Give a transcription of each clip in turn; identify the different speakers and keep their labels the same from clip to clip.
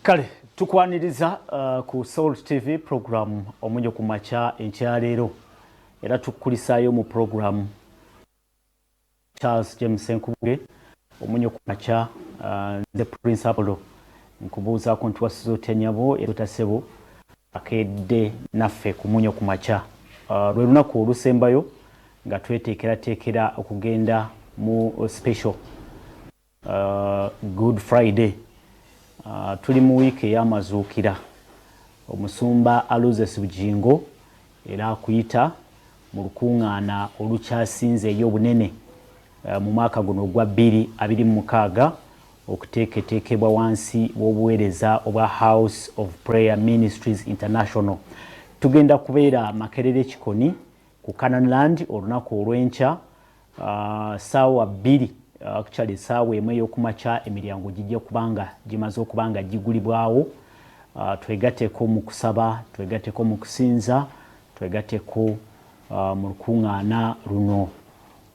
Speaker 1: Kale tukwaniriza ku Salt TV program omunyo ku macha enkyalero era tukulisayo mu program Charles James Nkubuge omunyo ku macha the principal nkubuza ku ntwasizo tenyabo erutasebo akedde naffe ku munyo ku macha lwe lunaku olusembayo nga twetekera okugenda mu special Good Friday. Tuli mu wiki y'amazuukira omusumba Aloysius Bugingo era akuyita mu lukuŋŋaana olukyasinze ey'obunene mu mwaka guno ogwa 2026 okuteeketeekebwa wansi w'obuweereza obwa House of Prayer Ministries International. Tugenda kubeera Makerere Kikoni ku Canaanland olunaku olw'enkya ssaawa 2 actually saawa emu ey'okumakya emiryango gijja kubanga gimaze okubanga gigulibwawo. Twegatteko mu kusaba, twegatteko mu kusinza, twegatteko mu lukuŋŋaana luno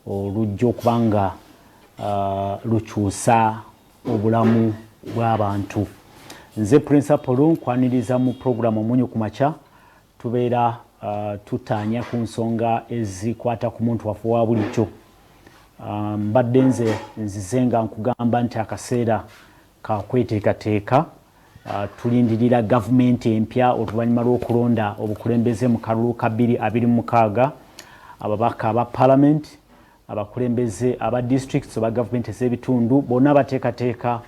Speaker 1: olujja okubanga lukyusa obulamu bw'abantu. Nze principal nkwaniriza mu program omunyo ku makya tubeera tutaanya ku nsonga ezikwata ku muntu waffe wa bulijjo. Mbadde nzize nga nkugamba nti akaseera ka kweteekateeka tulindirira gavumenti empya oluvannyuma lw'okulonda obukulembeze mu kalulu ka 2026 ababaka aba parliament abakulembeze aba districts oba gavumenti ez'ebitundu bonna bateekateeka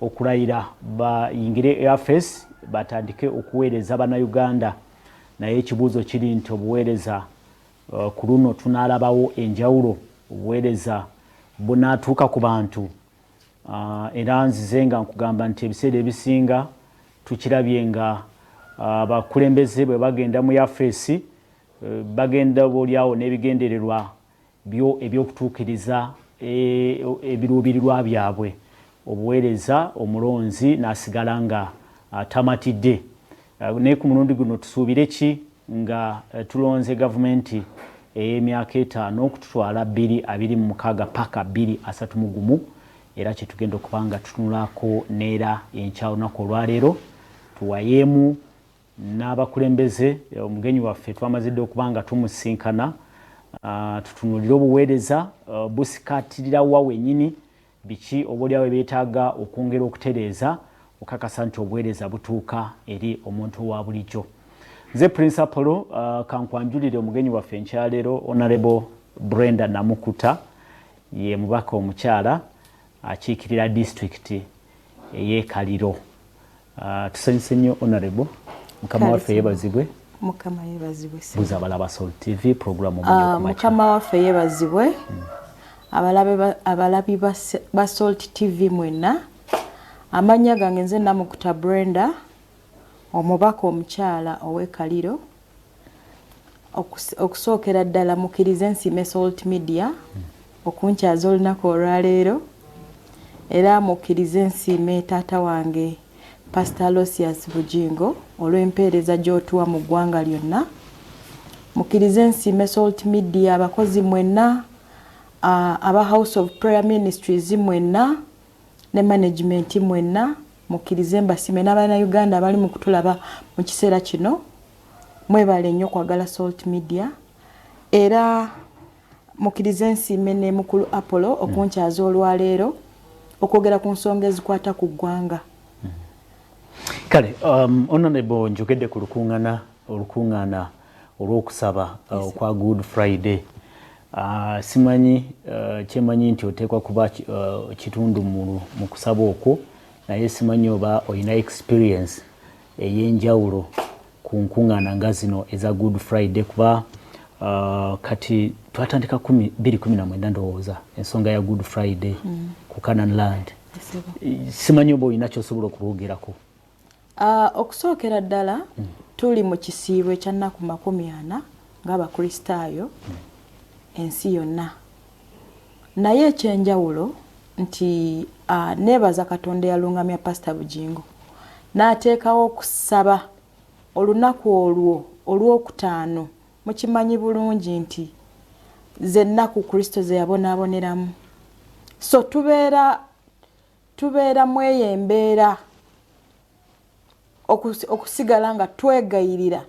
Speaker 1: okulayira bayingire airface batandike okuweereza bannayuganda naye ekibuuzo kiri nti obuweereza ku luno tunaalabawo enjawulo obuweereza bunaatuuka ku bantu. Era nzize nga nkugamba nti ebiseera ebisinga tukirabye nga abakulembeze bwe bagenda mu yafeesi bagenda boolyawo n'ebigendererwa ebyokutuukiriza ebiruubirirwa byabwe. Obuweereza omulonzi n'asigala nga tamatidde. Naye ku mulundi guno tusuubire ki nga tulonze gavumenti ey'emyaka 5 okututwala 2026 paka 2031 era kyetugenda okubanga tutunulako neera enkya olunaku olwaleero tuwayeemu n'abakulembeze omugenyi waffe twamazidde okubanga tumusinkana tutunulire obuweereza busikaatirira wa wennyini biki oboolyawo beetaaga okwongera okutereeza okakasa nti obuweereza butuuka eri omuntu wa bulijjo. Nze principal kankwanjulire omugenyi waffe enkyaleero Honorable Brenda Namukuta ye mubaka omukyala akiikirira district ey'e Kaliro. Tusanyuse nnyo Honorable mukama waffe yeebazibwe.
Speaker 2: Mukama yeebazibwe.
Speaker 1: Buza abalaba Salt TV program omunyo ku makya.
Speaker 2: Mukama waffe yeebazibwe. Abalabi ba Salt TV mwenna. Amannya gange nze Namukuta Brenda omubaka omukyala ow'e Kaliro okusookera ddala mukkirize nsiime Salt Media okunkyaza olunaku olwaleero era mukkirize nsiime taata wange Pastor Aloysius Bugingo olw'empeereza gy'otuwa mu ggwanga lyonna. Mukkirize nsiime Salt Media abakozi mwenna aba House of Prayer Ministries mwenna ne management mwenna. Mukkirize mbasiime n'Abannayuganda abali mu kutulaba mu kiseera kino mwebale nnyo kwagala Salt Media era mukkirize nsiime ne mukulu Apollo okunkyaza olwaleero okwogera ku nsonga ezikwata ku ggwanga.
Speaker 1: Kale Honorable njogedde ku olukuŋŋaana olw'okusaba okwa Good Friday. Simanyi kyemanyi nti oteekwa kuba kitundu mu kusaba okwo naye simanyi oba olina experience ey'enjawulo ku nkuŋŋaana nga zino eza Good Friday kuba kati twatandika 2019 ndowooza ensonga ya Good Friday ku Canaanland. Simanyi oba olina ky'osobola okulwogerako.
Speaker 2: Okusookera ddala tuli mu kisiibwe kya nnaku 40 ng'abakristaayo ensi yonna naye ekyenjawulo nti neebaza Katonda yalungamya Pastor Bugingo n'ateekawo okusaba olunaku olwo olw'okutaano. Mukimanyi bulungi nti ze nnaku Kristo ze yabonaaboneramu. So tubeera mu eyo embeera okusigala nga twegayirira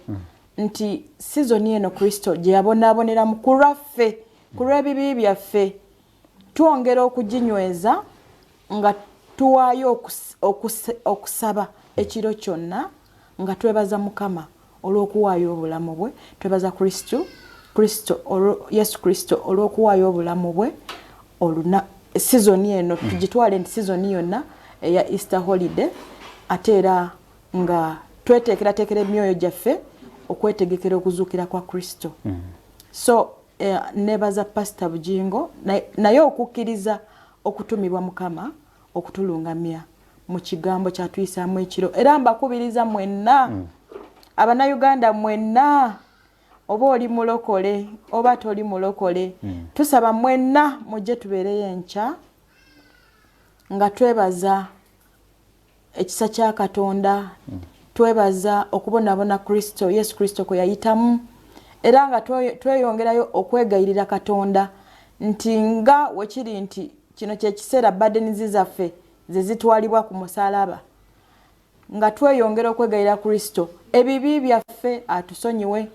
Speaker 2: nti sizoni eno Kristo gye yabonaabonera mu kulwaffe ku lw'ebibi byaffe twongera okuginyweza nga tuwaayo okusaba ekiro kyonna nga twebaza Mukama olw'okuwaayo obulamu bwe, twebaza Yesu Kristo olw'okuwaayo obulamu bwe sizoni eno tugitwale nti sizoni yonna eya Easter holiday, ate era nga tweteekerateekera emyoyo gyaffe okwetegekera okuzuukira kwa Kristo. So nebaza Pastor Bujingo naye okukkiriza okutumibwa Mukama okutulungamya mu kigambo kyatuyisaamu ekiro, era mbakubiriza mwenna Abanayuganda mwenna, oba oli mulokole oba toli mulokole, tusaba mwenna mujje tubeereyo enkya nga twebaza ekisa kya Katonda, twebaza okubonaabona Kristo, Yesu Kristo kwe yayitamu, era nga tweyongerayo okwegayirira Katonda nti nga wekiri nti kino kye kiseera badenizi zaffe ze zitwalibwa ku musalaba, nga tweyongera okwegayirira Kristo ebibi byaffe atusonyiwe,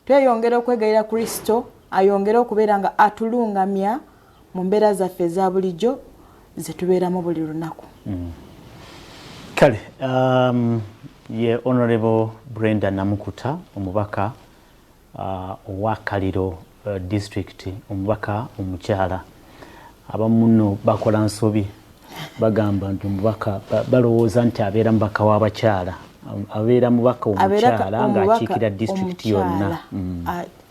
Speaker 2: tweyongera okwegayirira Kristo ayongera okubeera nga atulungamya mu mbeera zaffe eza bulijjo ze tubeeramu buli lunaku.
Speaker 1: Kale, ye Honorable Brenda Namukuta, omubaka owa Kaliro district, omubaka omukyala. Abamuno bakola nsobi bagamba nti omubaka balowooza nti abeera mubaka w'abakyala, abeera mubaka omukyala ng'akiikirira district yonna.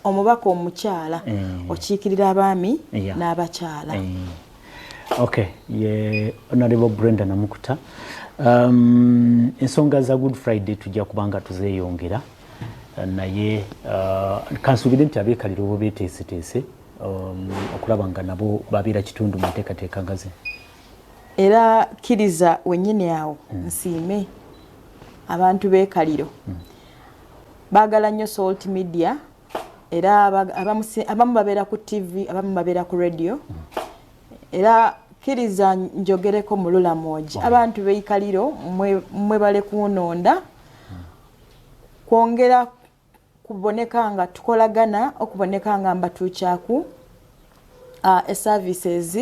Speaker 2: Omubaka omukyala okiikirira abaami n'abakyala.
Speaker 1: Okay, ye Honorable Brenda Namukuta. Ensonga za Good Friday tujja kubanga tuzeeyongera naye kansuubire nti abeekalira obo beeteeseteese okulaba nga nabo babeera kitundu mu nteekateeka nga zino.
Speaker 2: Era kkiriza wennyini awo nsiime abantu beekaliro baagala nnyo Salt Media, era abamu babeera ku TV, abamu babeera ku radio, era kkiriza njogereko mu Lulamogi abantu beekaliro mwebale kunonda kwongera kuboneka nga tukolagana okuboneka nga mbatuukyaku services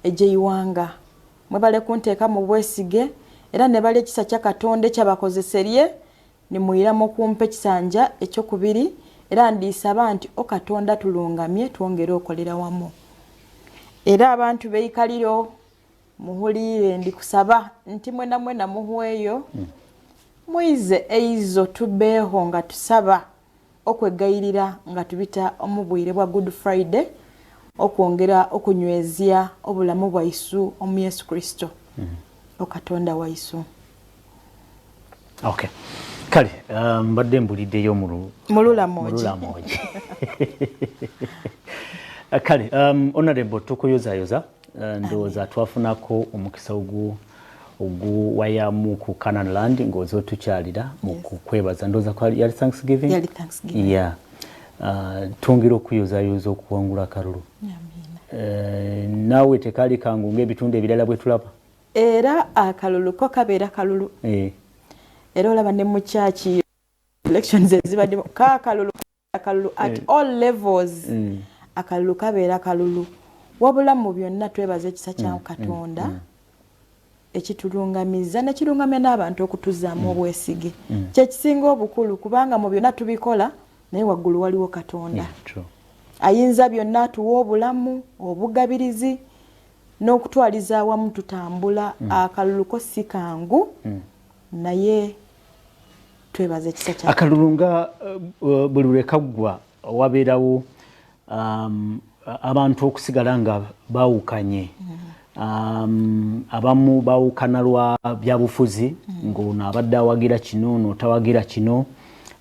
Speaker 2: egy'eiwanga, mwebale kunteeka mu bwesige, era ne bali ekisa kya Katonda ekyabakozeserye nimuyiramu okumpa ekisanja ekyokubiri, era ndiisaba nti Katonda tulungamye twongere okolera wamu. Era abantu beekaliro muhulire ndikusaba nti mwena muhweyo muize eizo tubeeho nga tusaba okwegayirira nga tubita omubwire bwa Good Friday okwongera okunywezya obulamu bwaisu omu Yesu Kristo Katonda waisu.
Speaker 1: Okay. Kale, mbadde mbuliddeyo mu Lulamogi. Kale, Honorable tukuyozayoza ndowooza twafunako omukisa oguwayamu ku Canaan Land ng'oza otukyalira mu kukwebaza, ndowooza yali Thanksgiving?
Speaker 2: Yali Thanksgiving.
Speaker 1: Yeah. Twongera okuyozayoza okuwangula akalulu. Naawe tekaali kangu ng'ebitundu ebirala bwe tulaba?
Speaker 2: Era akalulu ko kabeera kalulu. Era olaba ne mu church elections ezibadde akalulu at all levels. Akalulu kabeera kalulu. Wabula mu byonna twebaza ekisa kya Katonda ekitulungamiza nekirungamya n'abantu okutuzaamu obwesige. Kye kisinga obukulu kubanga mu byonna tubikola naye waggulu waliwo Katonda. Ayinza byonna atuwa obulamu, obugabirizi n'okutwaliza awamu tutambula. Akalulu ko si kangu naye twebaza ekisa kya
Speaker 1: akalulu nga buli lwe kaggwa wabeerawo abantu okusigala nga baawukanye. Abamu baawukana lwa byabufuzi ng'ono abadde awagira kino n'otawagira kino,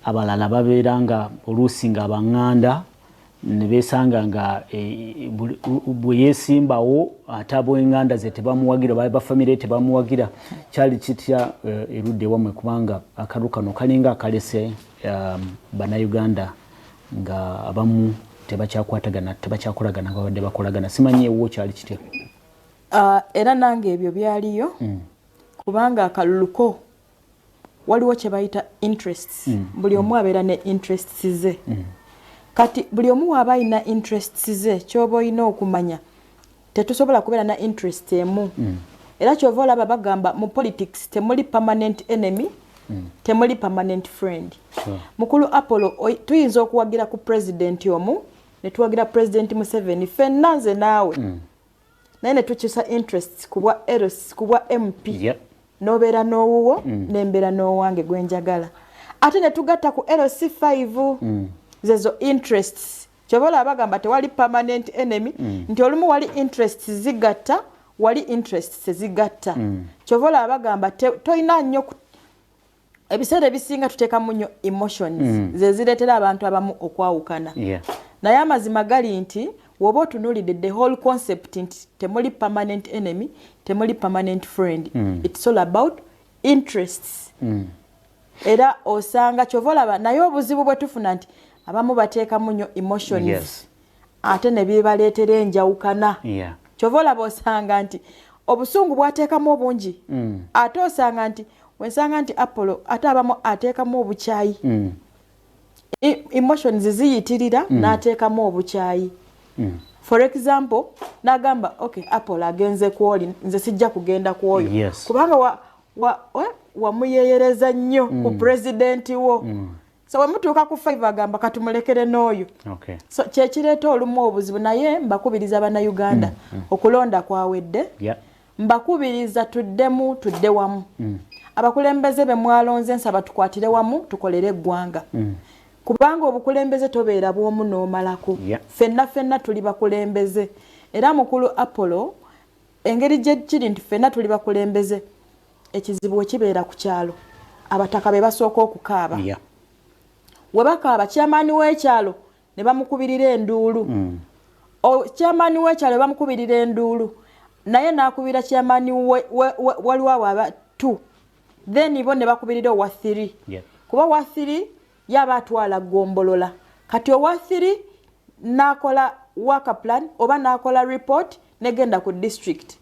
Speaker 1: abalala babeera nga oluusi nga baŋŋanda ne beesanga nga bwe yeesimbawo ate ab'enganda ze tebamuwagira, bafamire tebamuwagira. Kyali kitya erudde wammwe kubanga akalu kano kalinga akalese Bannayuganda nga abamu tebakyakolagana nga babadde bakolagana. Simanyi ewo kyali kitya?
Speaker 2: Era nange ebyo byaliyo kubanga akalulu ko waliwo kye bayita interests buli omu abeera ne interests ze kati buli omu waaba alina interests ze ky'oba olina okumanya tetusobola kubeera na interest emu era kyova olaba bagamba mu politics temuli permanent enemy temuli permanent friend mukulu Apollo tuyinza okuwagira ku president omu ne tuwagira president Museveni ffenna nze naawe naye ne tukyusa interests kubwa eros kubwa MP nobeera n'owuwo nembeera n'owange gwenjagala ate ne tugatta ku LC5 zezo interests kyova olaba bagamba tewali permanent enemy nti olumu wali interests zigatta wali interests zigatta kyova olaba bagamba toyina nnyo ebiseera ebisinga tuteekamu nnyo emotions ze zireetera abantu abamu okwawukana naye amazima gali nti woba otunuulidde the whole concept nti temuli permanent enemy temuli permanent friend it's all about interests era osanga kyova olaba naye obuzibu bwe tufuna nti abamu bateekamu nnyo emotions ate ne bibaleetera enjawukana kyova olaba osanga nti obusungu bwateekamu obungi ate osanga nti wensanga nti Apollo ate abamu ateekamu obukyayi emotions ziyitirira n'ateekamu obukyayi for example nagamba okay Apollo agenze kwoli nze sijja kugenda kwoyo kubanga wamuyeyereza nnyo ku president wo so wemutuuka ku 5 agamba katumulekere n'oyo so kyekireeta olumu obuzibu naye mbakubiriza bannayuganda okulonda kwawedde mbakubiriza tudde wamu abakulembeze be mwalonze nsaba tukwatire wamu tukolere eggwanga kubanga obukulembeze tobeera bw'omu n'omalako ffenna tuli bakulembeze era mukulu Apollo engeri gye kiri nti ffenna tuli bakulembeze ekizibu ekibeera ku kyalo abataka be basooka okukaaba we bakaaba kyamaani w'ekyalo ne bamukubirira enduulu kyamaani w'ekyalo bamukubirira enduulu naye n'akubira kyamaani waliwo abo abatu then bo ne bakubirira owa 3 kuba wa 3 yaba atwala gombolola kati owa 3 nakola work plan oba nakola report negenda ku district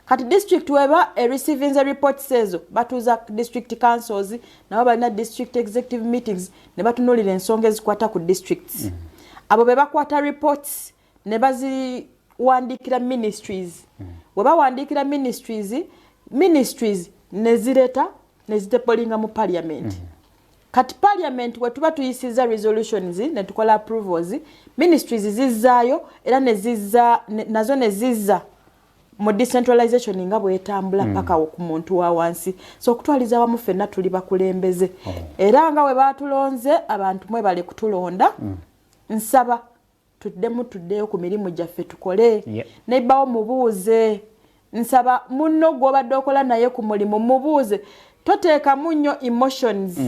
Speaker 2: kati district weba receiving the report says batuza district councils nabo balina district executive meetings ne batunulira ensonga ezikwata ku districts abo be bakwata reports ne baziwandikira ministries weba wandikira ministries nezireta nezitepolinga mu parliament kati parliament wetuba tuyisiza resolutions ne tukola approvals ministries zizzaayo era nazo nezizza mu decentralization nga bwetambula paka ku muntu wa wansi so okutwaliza abamu ffenna tuli bakulembeze era nga we batulonze abantu mwe bale kutulonda nsaba tuddeyo ku mirimu gyaffe tukole nebbawo mubuuze nsaba munno gw'obadde okola naye ku mulimu mubuuze toteekamu nnyo emotions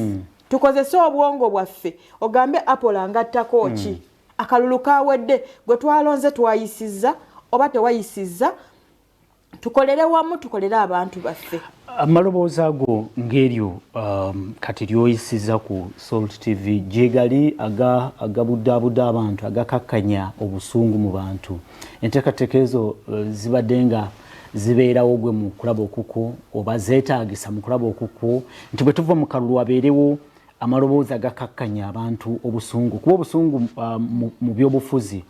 Speaker 2: tukozese obwongo bwaffe ogambe Apollo angattako ki akalulu kawedde gwe twalonze twayisizza oba tewayisizza tukolere wamu tukolere abantu baffe
Speaker 1: amaloboozi ago ng'eryo kati lyoyisiza ku Salt TV gyegali agabuddabudda abantu agakakkanya obusungu mu bantu enteekateeka ezo zibadde nga zibeerawo gwe mu kulaba okuko oba zeetaagisa mu kulaba okuko nti bwe tuva mu kalulu wabeerewo amaloboozi agakakkanya abantu obusungu kuba obusungu mu byobufuzi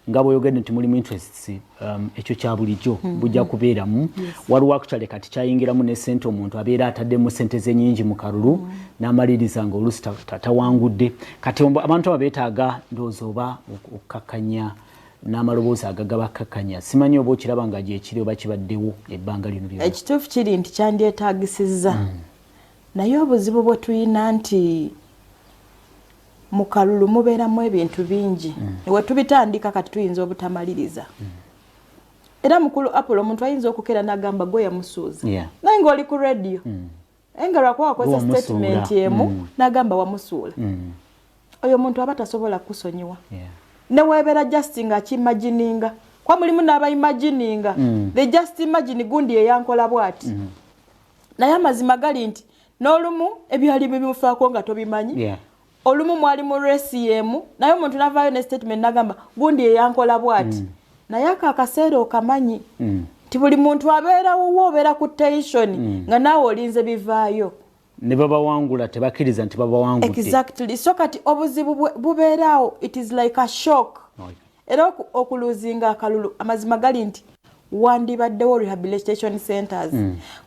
Speaker 1: nga bw'oyogedde nti mulimu interests ekyo kya bulijjo bujja kubeeramu waliwo actually kati kyayingiramu ne ssente omuntu abeera ataddemu ssente ze nnyingi mu kalulu n'amaliriza nga oluusi tatawangudde kati abantu abo beetaaga ndowooza oba okukakkanya n'amaloboozi agagabakakkanya simanyi oba okiraba nga gyekiri oba kibaddewo ebbanga lino lyonna
Speaker 2: ekituufu kiri nti kyandyetaagisizza naye obuzibu bwe tuyina nti mu kalulu mubeeramu ebintu bingi we tubitandika kati tuyinza obutamaliriza era mukulu Apollo omuntu ayinza okukera n'agamba gwe yamusuuza naye ng'oli ku radio nga lwakuba wakozesa statement emu n'agamba wamusuula oyo omuntu aba tasobola kusonyiwa newebeera just nga akimagininga kwa mulimu n'abayimagininga they just imagine gundi eyankola bwati naye amazima gali nti n'olumu ebyali bimufaako nga tobimanyi olumu mwali mu resi yemu naye omuntu navaayo ne statement nagamba gundi eyankola bwati naye akaseera okamanyi nti buli muntu abeerawo obeera ku tension nga naawe olinze bivaayo
Speaker 1: ne babawangula tebakiriza nti babawangudde.
Speaker 2: Exactly. So kati obuzibu bubeeraawo, it is like a shock. Era okuluzinga akalulu amazima gali nti wandibaddewo rehabilitation centers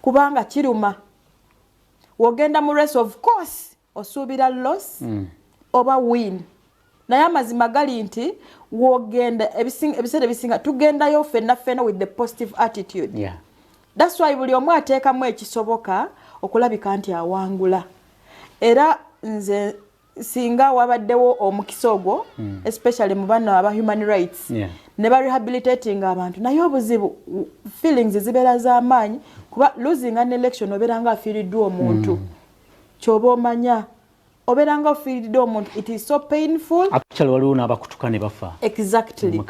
Speaker 2: kubanga kiruma wogenda mu race of course osuubira loss oba win naye amazima gali nti wogenda ebiseera ebisinga tugendayo ffenna with the positive attitude.
Speaker 1: Yeah.
Speaker 2: That's why buli omu ateekamu ekisoboka okulabika nti awangula. Era nze singa wabaddewo omukisa ogwo especially mu bano aba human rights ne ba rehabilitating abantu naye obuzibu feelings zibeera z'amaanyi kuba losing an election obeera nga afiiriddwa omuntu kyoba omanya obeera nga ofiiriddwa omuntu, it is so painful.
Speaker 1: Actually waliwo n'abakutuka ne bafa.
Speaker 2: Exactly.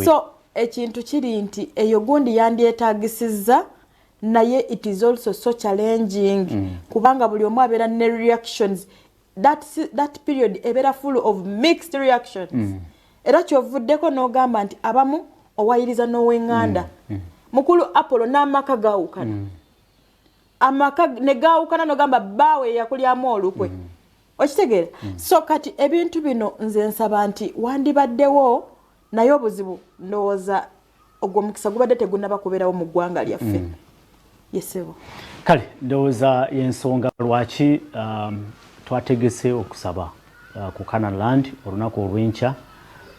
Speaker 2: So ekintu kiri nti eyo gundi yandyetaagisizza naye it is also so challenging kubanga buli omu abeera ne reactions. That period ebeera full of mixed reactions. Era kyovuddeko n'ogamba nti abamu owayiriza n'owenganda. Mukulu Apollo n'amaka gaawukana. Amaka ne gaawukana n'ogamba bbaawe yakulyamu olukwe. Okitegeera? So kati ebintu bino nze nsaba nti wandibaddewo naye obuzibu ndowooza ogwo mukisa gubadde tegunnaba kubeerawo mu ggwanga lyaffe. Yesebo.
Speaker 1: Kale ndowooza y'ensonga lwaki twategese okusaba ku Canaanland olunaku olw'enkya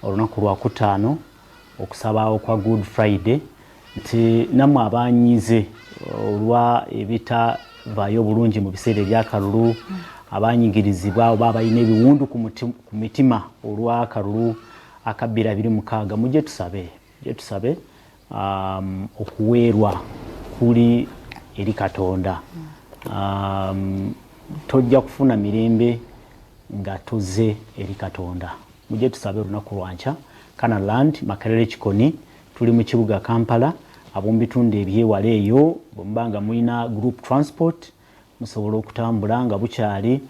Speaker 1: olunaku lwakutaano okusaba kwa Good Friday nti nammwe abanyize olwa ebitavaayo bulungi mu biseera ebyakalulu abanyigirizibwa oba abalina ebiwundu ku mitima olw'akalulu aka 2026 mujje tusabe okuweerwa kuli eri Katonda. Tojja kufuna mirembe nga tuze eri Katonda. Mujje tusabe olunaku lwankya Canaanland Makerere Kikoni tuli mu kibuga Kampala ab'omubitundu ebyewala eyo bwemubanga mulina group transport musobola okutambula nga bukyali.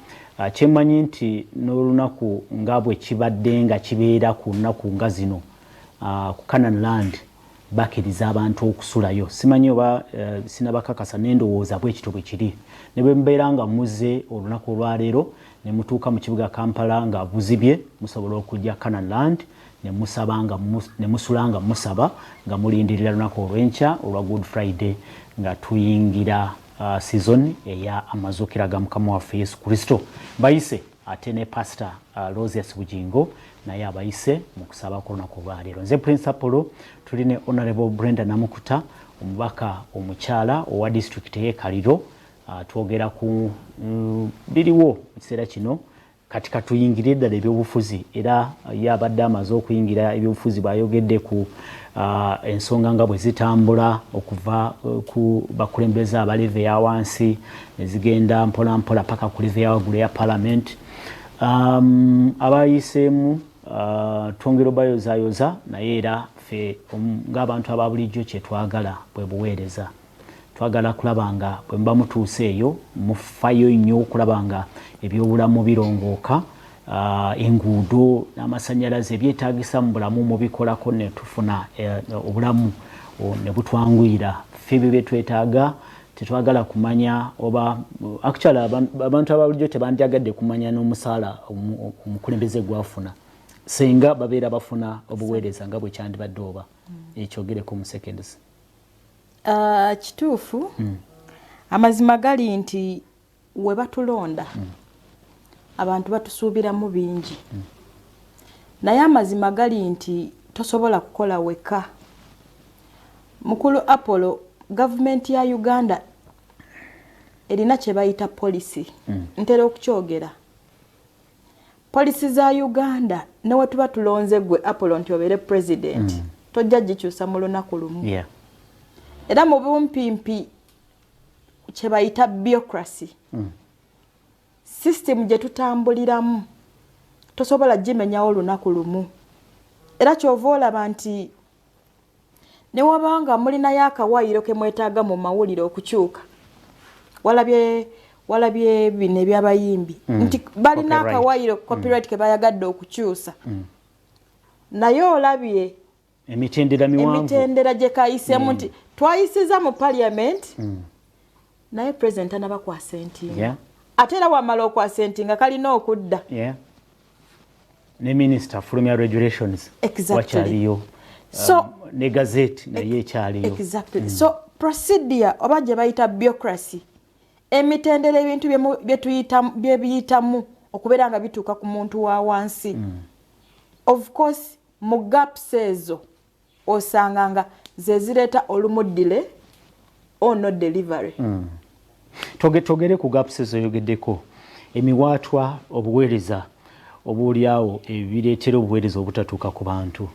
Speaker 1: Kyemmanyi nti n'olunaku nga bwe kibadde nga kibeera ku nnaku nga zino ku Canaanland bakiriza abantu okusulayo. Simanyi oba sinabakakasa n'endowooza bwekito bwe kiri. Ne bwe mbeera nga muze olunaku olwaleero ne mutuuka mu kibuga Kampala nga buzibye musobola okujja Canaanland ne musaba nga ne musula nga musaba nga mulindirira lunaku olw'enkya olwa Good Friday nga tuyingira season eya amazuukira ga Mukama waffe Yesu Kristo. Bayise ate ne Pastor Rosias Bujingo naye abayise mu kusaba kolunaku olwaleero. Nze Prince Apollo tuli ne Honorable Brenda Namukuta omubaka omukyala owa district y'e Kaliro. Twogera ku biriwo mu kiseera kino kati katuyingire ddala ebyobufuzi era yabadde amaze okuyingira ebyobufuzi bw'ayogedde ku ensonga nga bwe zitambula okuva ku bakulembeze abaleve ya wansi ne zigenda mpola mpola paka ku leve ya waggulu ya Parliament. Abayiseemu twongera obayozayoza naye era ffe ng'abantu aba bulijjo kye twagala bwe buweereza. Twagala kulaba nga bwe muba mutuuse eyo mufayo nnyo okulaba nga ebyobulamu birongooka, enguudo n'amasannyalaze byetaagisa mu bulamu mubikolako ne tufuna obulamu ne butwanguyira. Ffe bye twetaaga tetwagala kumanya oba actually abantu ababulijjo tebandyagadde kumanya n'omusaala omukulembeze gwafuna senga babeera bafuna obuweereza nga bwe kyandibadde oba ekyogereko mu seconds.
Speaker 2: Kituufu amazima gali nti we batulonda abantu batusuubiramu bingi naye amazima gali nti tosobola kukola weka. Mukulu Apollo gavumenti ya Uganda erina kye bayita policy. Ntera okukyogera policy za Uganda newe tuba tulonze gwe Apollo nti obeere president tojja gikyusa mu lunaku lumu. Era mu bumpimpi kye bayita bureaucracy system gye tutambuliramu tosobola gimenyawo olunaku lumu. Era kyova olaba nti ne wabanga mulinayo akawayiro ke mwetaaga mu mawulire okukyuka walabye bino ebyabayimbi nti balina akawayiro copyright ke bayagadde okukyusa naye olabye emitendera gye kayisemu nti twayisiza mu parliament naye president anabakwasa entimba atera wamala okwasentinga kalina okudda.
Speaker 1: Yeah. Ne minister from your regulations.
Speaker 2: Exactly.
Speaker 1: Wachaliyo.
Speaker 2: So
Speaker 1: ne gazette naye ekyaliyo.
Speaker 2: Exactly. So procedure oba gye bayita bureaucracy. Emitendera ebintu bye biyitamu okubeera nga bituuka ku muntu wa wansi. Of course mu gaps ezo osanga nga ze zireeta olumuddile or no delivery.
Speaker 1: Togere ku gaps ezo yogeddeko. Emiwaatwa obuweereza obuulyawo ebireetera obuweereza obutatuuka ku bantu.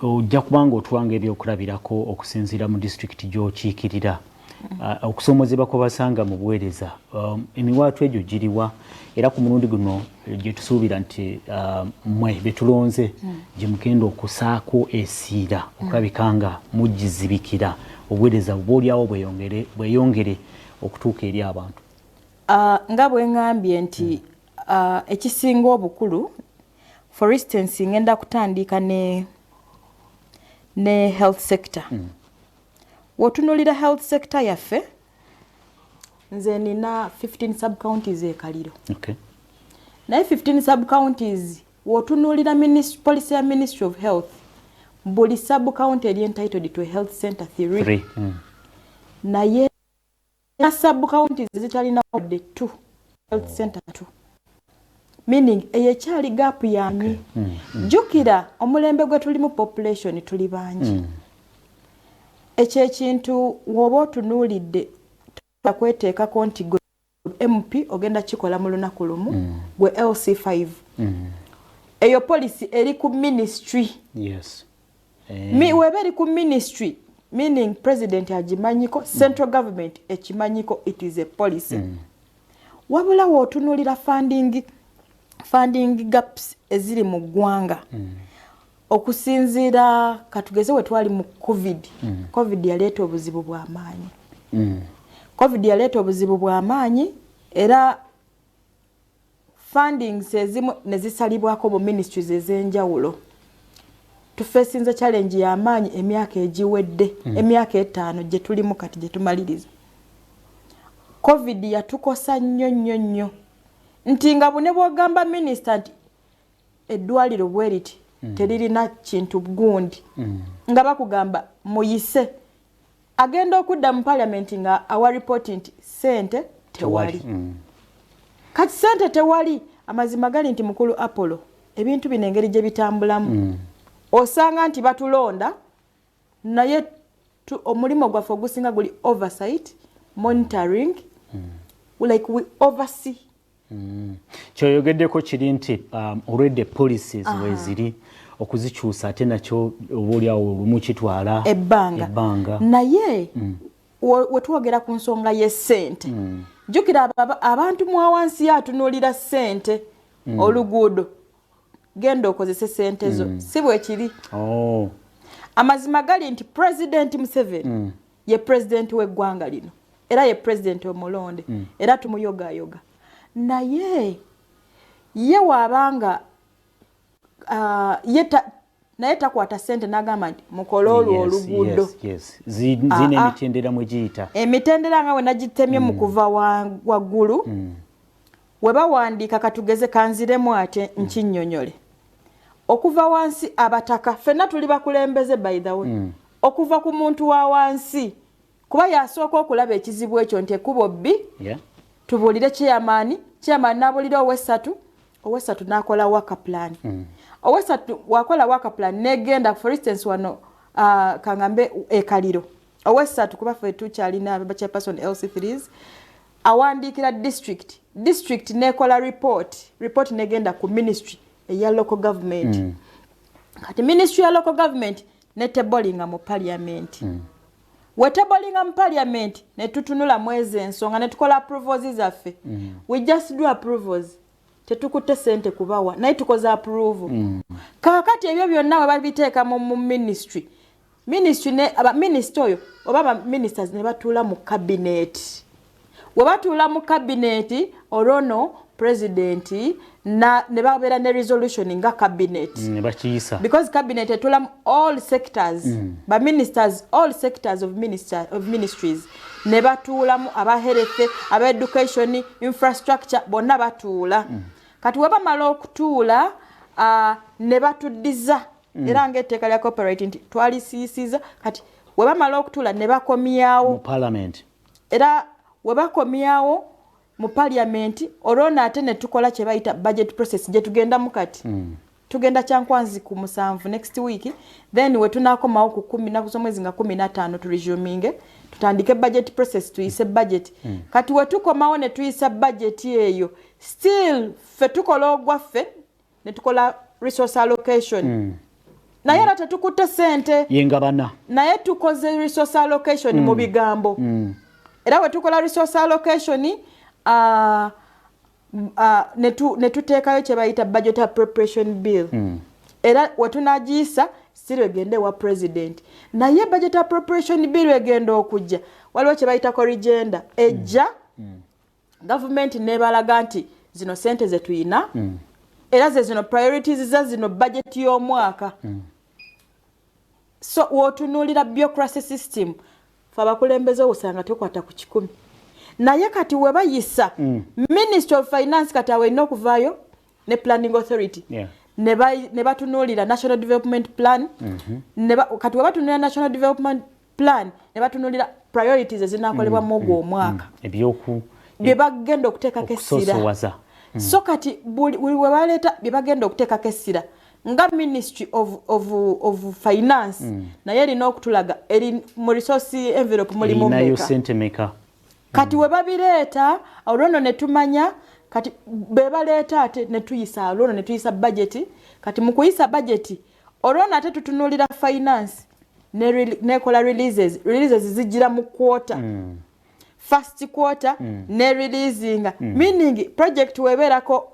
Speaker 1: Ojja kubanga otuwanga ebyokulabirako okusinziira mu disitulikiti gy'okiikirira. Okusoomozebwa kwe basanga mu buweereza. Emiwaatwa egyo giriwa era ku mulundi guno gye tusuubira nti mmwe be tulonze gye mugenda okusaako esiira okulabika nga mugizibikira obuweereza bw'olyawo bweyongere okutuuka eri abantu.
Speaker 2: Nga bwe ngambye nti ekisinga obukulu, for instance ngenda kutandika ne health sector. Wotunulira health sector yaffe nze nina 15 sub counties ekaliro.
Speaker 1: Okay.
Speaker 2: Naye 15 sub counties wotunulira policy ya Ministry of Health buli sub county eri entitled to a health center 3. Naye sub counties zitalina wadde 2 health center 2. Meaning eyekyali gap yanyi. Jukira omulembe gwe tulimu population tuli bangi. Ekyo ekintu woba otunuulidde takweteekako nti gwe MP ogenda kikola mu lunaku lumu gwe LC5. Eyo policy eri ku ministry.
Speaker 1: Yes.
Speaker 2: Weba eri ku ministry, meaning president agimanyiko, central government ekimanyiko, it is a policy. Wabula wotunuulira funding gaps eziri mu ggwanga. Okusinziira katugeze we twali mu COVID yaleeta obuzibu bw'amaanyi. COVID yaleeta obuzibu bw'amaanyi era fundings ezimu ne zisalibwako mu ministries ez'enjawulo. Tufeesinze challenge y'amaanyi emyaka egiwedde, emyaka 5 gye tulimu kati gye tumaliriza. COVID yatukosa nnyo. Nti nga bune bw'ogamba minister nti eddwaliro bwe riti teririna kintu gundi nga bakugamba muyise agenda okudda mu parliament nga awa report nti sente tewali. Kati sente tewali, amazima gali nti mukulu Apollo ebintu bino engeri gye bitambulamu osanga nti batulonda naye omulimu gwaffe ogusinga guli oversight, monitoring, like we oversee.
Speaker 1: Kyoyogeddeko kiri nti already policies weziri okuzikyusa ate nakyo obaolyawo olumu kitwala ebbanga. Naye
Speaker 2: wetwogera ku nsonga y'essente, jjukira abantu mu awansi yatunuulira ssente oluguudo genda okozese ssente zo si bwe kiri. Amazima gali nti President Museveni ye president w'eggwanga lino era ye president omulonde era tumuyogayoga. Naye ye wabanga naye takwata sente n'agamba nti mukole olwo oluguudo.
Speaker 1: Zina emitendera mwe giyita.
Speaker 2: Emitendera nga we nagitemye mu kuva waggulu we bawandiika katugeze kanziremu ate nkinnyonnyole. Okuva wansi abataka ffenna tuli bakulembeze by the way. Okuva ku muntu wa wansi kuba yasooka okulaba ekizibu ekyo nti ekkubo bbi. Tubuulire chairman n'abuulira owessatu n'akola worker plan. Owessatu wakola worker plan negenda for instance wano kangambe ekaliro. Owessatu kuba ffe tukyalina chairperson LC3s awandiikira district nekola report negenda ku ministry eya local government. Kati ministry ya local government netebolinga mu parliament. Wetebolinga mu parliament netutunula mwezi ensonga netukola approvals zaffe. We just do approvals. Tetukutte sente kubawa naye tukoze approve. Kakati ebyo byonna we babiteeka mu ministry ne minister oyo oba ministers ne batuula mu cabinet. We batuula mu cabinet orono president ne babeera ne resolution nga cabinet. Because cabinet etula all sectors, but ministers, all sectors of ministries ne batuulamu aba health aba education infrastructure bonna batuula kati we bamala okutuula ne batuddiza era ng'etteeka lya copyright nti twalisiisiza kati we bamala okutuula ne bakomyawo
Speaker 1: mu parliament
Speaker 2: era we bakomyawo mu parliament olwona ate ne tukola kye bayita budget process gye tugenda mu kati tugenda Kyankwanzi ku 7 next week then we tunakomawo ku 10 naku z'omwezi nga 15 turesuminge tutandike budget process tuyise budget kati we tukomawo ne tuyisa budget eyo still fe tukola ogwaffe ne tukola resource allocation naye era tetukutte sente
Speaker 1: yengabana naye
Speaker 2: tukoze resource allocation mu bigambo era we tukola resource allocation ne tuteekayo kye bayita budget appropriation bill era we tunagiisa still egende wa president naye budget appropriation bill egenda okujja waliwo kye bayita corrigenda ejja government nebalaga nti zino sente ze tuyina era ze zino priorities za zino budget y'omwaka so wotunuulira bureaucracy system fe abakulembeze osanga tukwata ku 10 naye kati we bayisa Ministry of Finance kati awalina okuvaayo ne Planning Authority ne batunuulira National Development Plan kati we batunuulira National Development Plan ne batunuulira priorities ezinakolebwa mu omwaka bye bagenda okuteekako essira so kati buli we baleeta bye bagenda okuteekako essira nga Ministry of Finance naye erina okutulaga eri mu resource envelope mulimu mmeka kati we babireeta olwono ne tumanya kati be baleeta ate ne tuyisa olwono ne tuyisa budget kati mu kuyisa budget olwono ate tutunuulira finance ne kola releases zijira mu quarter first quarter ne releasing meaning project weberako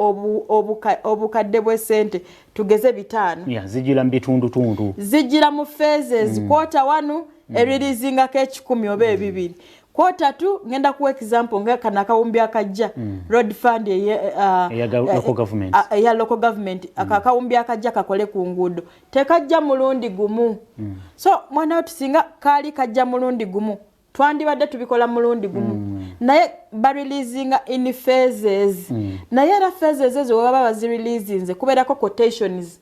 Speaker 2: obukadde bwe sente tugeze 5
Speaker 1: zijira mbitundu
Speaker 2: zijira mu phases quarter 1 releasing ka 10 oba 2 quarter 2 ngenda ku example nga kana kawumbi akajja road fund ya local government akakawumbi akajja kakole ku ngudo tekajja mulundi gumu so mwana otusinga kali kajja mulundi gumu twandibadde tubikola mulundi gumu naye ba releasing in phases naye era phases ezo baba bazi releasing kuberako quotations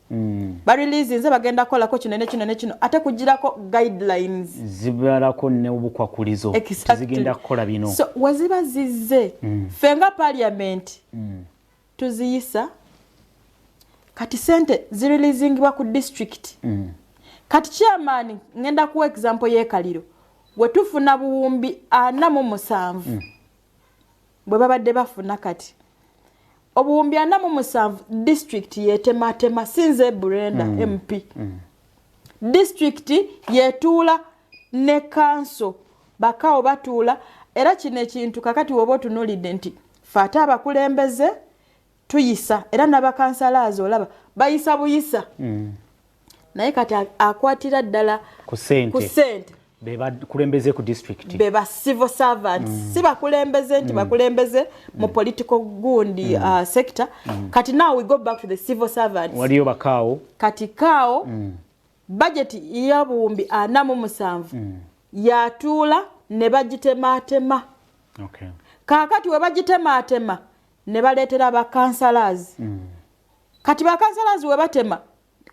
Speaker 2: ba releasing bagenda kola ko kino ate kujirako guidelines
Speaker 1: zibarako ne obukwakulizo zigenda kola bino
Speaker 2: so waziba zizze fenga parliament tuziyisa kati sente zi releasing ba ku district kati chairman ngenda ku example ye kaliro wetufuna buwumbi 47 bwe babadde bafuna kati obuwumbi 47 district yetematema sinze Brenda MP district yetuula ne council bakao batuula era kino ekintu kakati woba otunuulidde nti fata abakulembeze tuyisa era n'abakansalazi olaba bayisa buyisa naye kati akwatira ddala
Speaker 1: ku sente beba kulembeze ku district
Speaker 2: beba civil servants si bakulembeze nti bakulembeze mu political gundi sector kati now we go back to the civil servants
Speaker 1: waliyo bakao
Speaker 2: kati kao budget ya buwumbi 47 yatuula ne bagitematema kakati we bagitematema ne baleetera ba councillors kati ba councillors we batema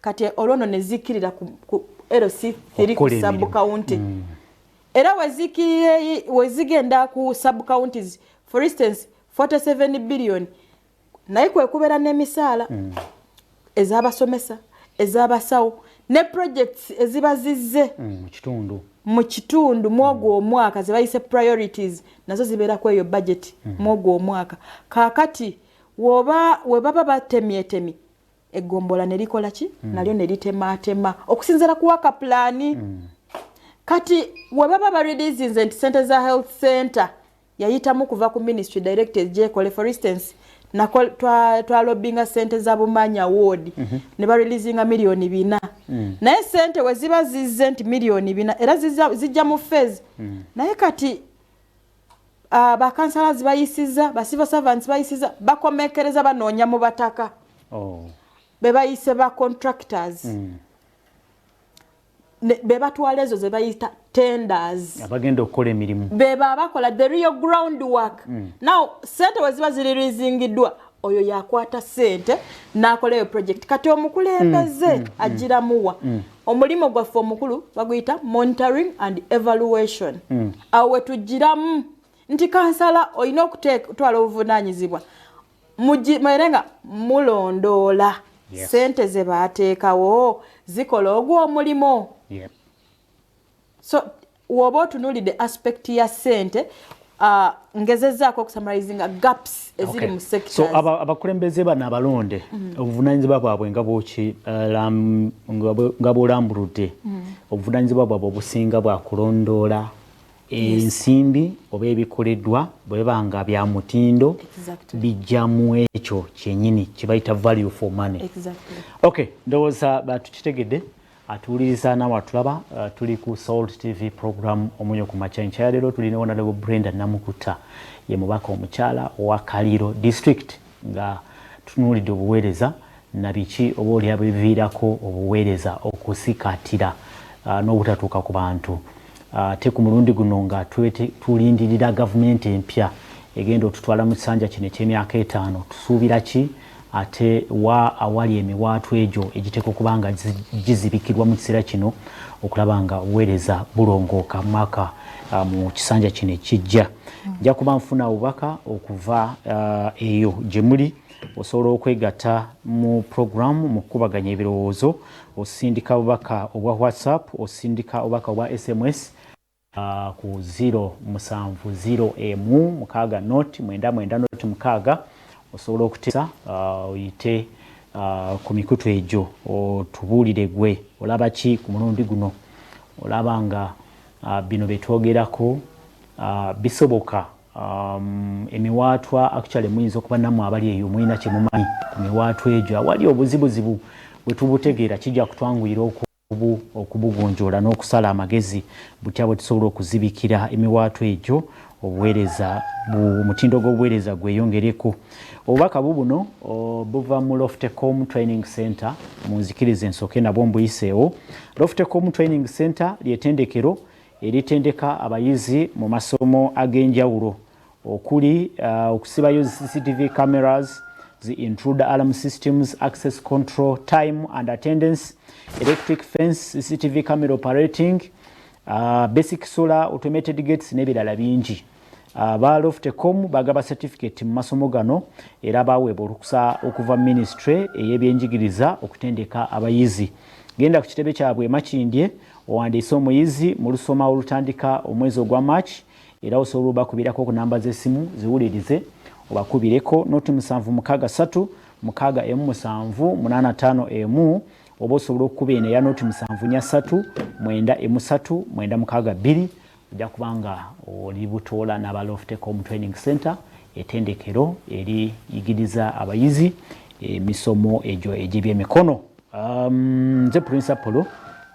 Speaker 2: kati olwono ne zikirira ku LC 3 sub county era wezigenda ku sub counties for instance 47 billion naye kwe kubera n'emisaala ezabasomesa ezabasawo ne projects ezibazizze mu kitundu mwogwo omwaka zibayise priorities nazo zibeera ku eyo budget mwogwo omwaka kakati we baba batemyetemi egombola nelikola ki nalyo nelitematema okusinzira ku waka plani kati we baba ba releases and center za health center yayitamu kuva ku ministry directors je kole for instance na twa lobbyinga center za Bumanya ward ne ba releasing milioni 4 naye sente we ziba zizent milioni 4 era zijja mu phase naye kati ba councillors bayisiza ba civil servants bayisiza bakomekereza banoonya mu bataka bebayise ba contractors be batwala ezo ze bayita tenders
Speaker 1: abagenda okukola emirimu
Speaker 2: beba abakola the real groundwork now sente weziba ziririzingiddwa oyo yakwata sente nakola eyo project kati omukulembeze agiramuwa omulimo gwaffe omukulu baguyita monitoring and evaluation awe tugiramu nti kansala olina okutwala obuvunanyizibwa mwerenga mulondoola sente ze baateekawo zikola ogwo omulimo so woba otunuulidde aspect ya sente ngezezaako okusamarizinga gaps eziri mu sectors
Speaker 1: so abakulembeze bano abalonde obuvunanyizibwa bwabwe nga bwoki nga bwolambuludde obuvunanyizibwa bwabwe obusinga bwakulondoola ensimbi oba ebikoleddwa bwebanga bya mutindo bijja mu ekyo kyennyini kibayita value for money. Okay, ndowooza batukitegedde atuwuliriza nawe atulaba tuli ku Salt TV program Omunyo ku Makya enkya leero tulina Honorable Brenda Namukuta ye mubaka omukyala owa Kaliro district nga tunuulidde obuweereza na biki oba oli abiviirako obuweereza okusikatira n'obutatuuka ku bantu te ku mulundi guno nga tulindirira gavumenti empya egenda otutwala mu kisanja kino eky'emyaka 5 tusuubira ki ate wa awali emiwaatu egyo egiteeka okuba nga gizibikirwa mu kiseera kino okulaba nga obuweereza bulongooka mwaka mu kisanja kino ekijja nja kuba nfuna obubaka okuva eyo gye muli osobola okwegatta mu programu mu kukubaganya ebirowoozo osindika obubaka obwa WhatsApp osindika obubaka obwa SMS ku 070M6 osobola okuteesa oyite ku mikutu egyo otubuulire gwe olaba ki ku mulundi guno olaba nga bino betwogerako bisoboka emiwaatwa actually muyinza okuba nammwe abali eyo muyina kye mumanyi ku miwaatwa egyo awali obuzibuzibu bwe tubutegeera kijja kutwanguyira okubugonjoola n'okusala amagezi butya bwe tusobola okuzibikira emiwaatwa egyo obuweereza mutindo gw'obuweereza gweyongereko obubaka buno buva mu Loftecom Training Center munzikirize nsooke nabwo mbuyiseewo. Loftecom Training Center ly'ettendekero eritendeka abayizi mu masomo ag'enjawulo okuli okusibayo CCTV cameras, the intruder alarm systems, access control, time and attendance, electric fence, CCTV camera operating, basic solar automated gates n'ebirala bingi. Ba Loftecom bagaba certificate mu masomo gano era baweebwa olukusa okuva ministry ey'ebyenjigiriza okutendeka abayizi. Genda ku kitebe kyabwe Makindye owandiise omuyizi mu lusoma olutandika omwezi ogwa March era osobola obakubirako ku namba z'essimu ziwulirize obakubireko noti 763 6M7 oba osobola okukuba eno eya noti 7 9M3 962 ojja kubanga oli butoola n'aba Loftecom Training Center ettendekero eriyigiriza abayizi emisomo egyo egy'ebyemikono. Nze principal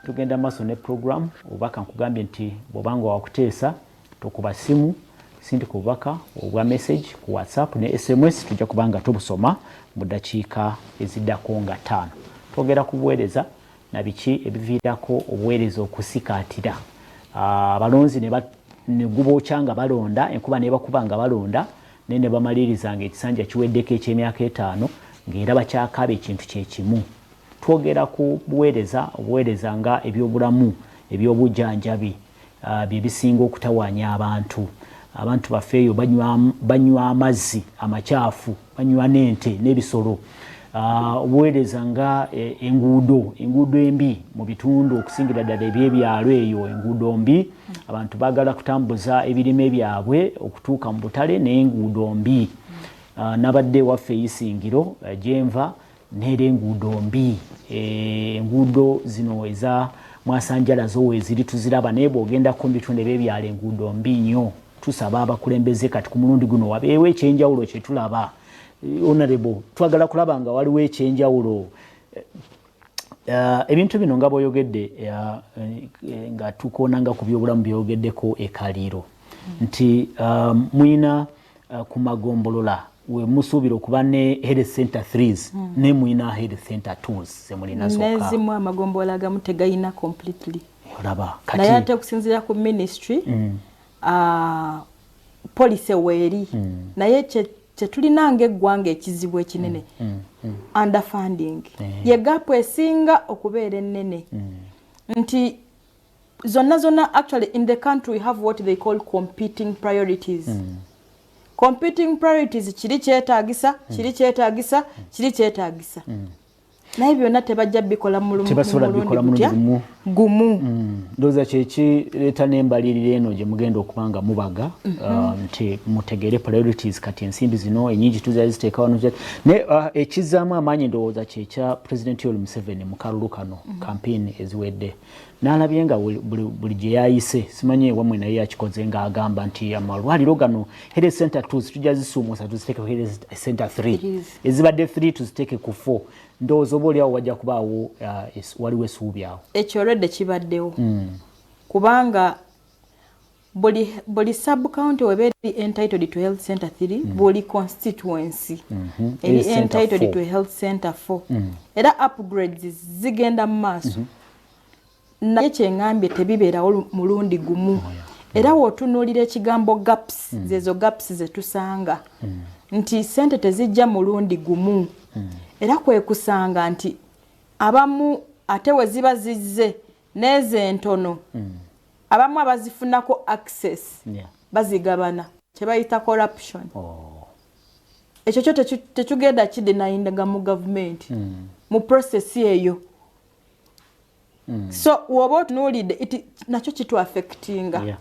Speaker 1: tugenda maaso ne program obubaka nkugambye nti bw'obanga wakuteesa tokuba simu sindika obubaka obwa message ku WhatsApp ne SMS tujja kubanga tubusoma mu ddakiika eziddako nga 5. Twogera ku buweereza na biki ebiviirako obuweereza okusikaatira abalonzi ne gubookya nga balonda enkuba ne bakuba nga balonda ne bamaliriza nga ekisanja kiweddeko eky'emyaka 5 ng'era bakyakaaba ekintu kye kimu. Twogera ku obuweereza nga ebyobulamu ebyobujjanjabi bye bisinga okutawaanya abantu baffe eyo banywa amazzi amakyafu banywa n'ente n'ebisolo. Obuweereza nga enguudo embi mu bitundu okusingira ddala ebyebyalo eyo enguudo mbi abantu baagala kutambuza ebirime byabwe okutuuka mu butale n'enguudo mbi. Nabadde waffe eyisingiro gyenva n'era enguudo mbi enguudo zino eza mwasanjala zo eziri tuziraba naye bw'ogendako mu bitundu ebyebyalo enguudo mbi nnyo. Tusaba abakulembeze kati ku mulundi guno wabeewo ekyenjawulo kye tulaba. Honorable twagala kulaba nga waliwo ekyenjawulo ebintu bino nga bw'oyogedde nga tukoonanga ku byobulamu byogeddeko e Kaliro nti muyina ku magombolola we musuubira okuba ne health center 3s ne muyina health center 2s ze mulina zokka
Speaker 2: nezimu amagombolola agamu tegayina completely
Speaker 1: olaba kati
Speaker 2: naye ate okusinziira ku ministry police weeri naye kyetulina ng'eggwanga ekizibu ekinene underfunding ye gaapu esinga okubeera ennene nti zonna actually in the country we have what they call competing priorities competing priorities kiri kyetaagisa naye byonna tebajja bikola mulundi gumu
Speaker 1: ndowooza kyekireeta n'embalirira eno gye mugenda okubanga mubaga nti mutegere priorities kati ensimbi zino enyingi tuzali ziteeka wano naye ekizzaamu amaanyi ndowooza kyekya President Yoweri Museveni mu kalulu kano campaign eziwedde n'alabye nga buli gye yayise simanyi wamwe naye yakikoze ng'agamba nti amalwaliro gano health center 2 tujja zisuumuusa tuziteeke ku health center 3 ezibadde 3 tuziteeke ku 4 ndowooza oba oliawo wajja kubaawo waliwo essuubi awo
Speaker 2: ekyo olwedde kibaddewo kubanga buli sub-county weba eri entitled to health center 3 buli constituency eri entitled to health center 4 era upgrades zigenda mu maaso naye kyeŋŋambye tebibeerawo mulundi gumu era wootunuulira ekigambo gaps zezo gaps zetusanga nti ssente tezijja mulundi gumu era kwe kusanga nti abamu ate we ziba zizze n'ezo entono abamu abazifunako access bazigabana kye bayita corruption ekyo kyo tekigenda kidenayinga mu gavumenti mu process eyo so woba otunuulidde nakyo kitu affectinga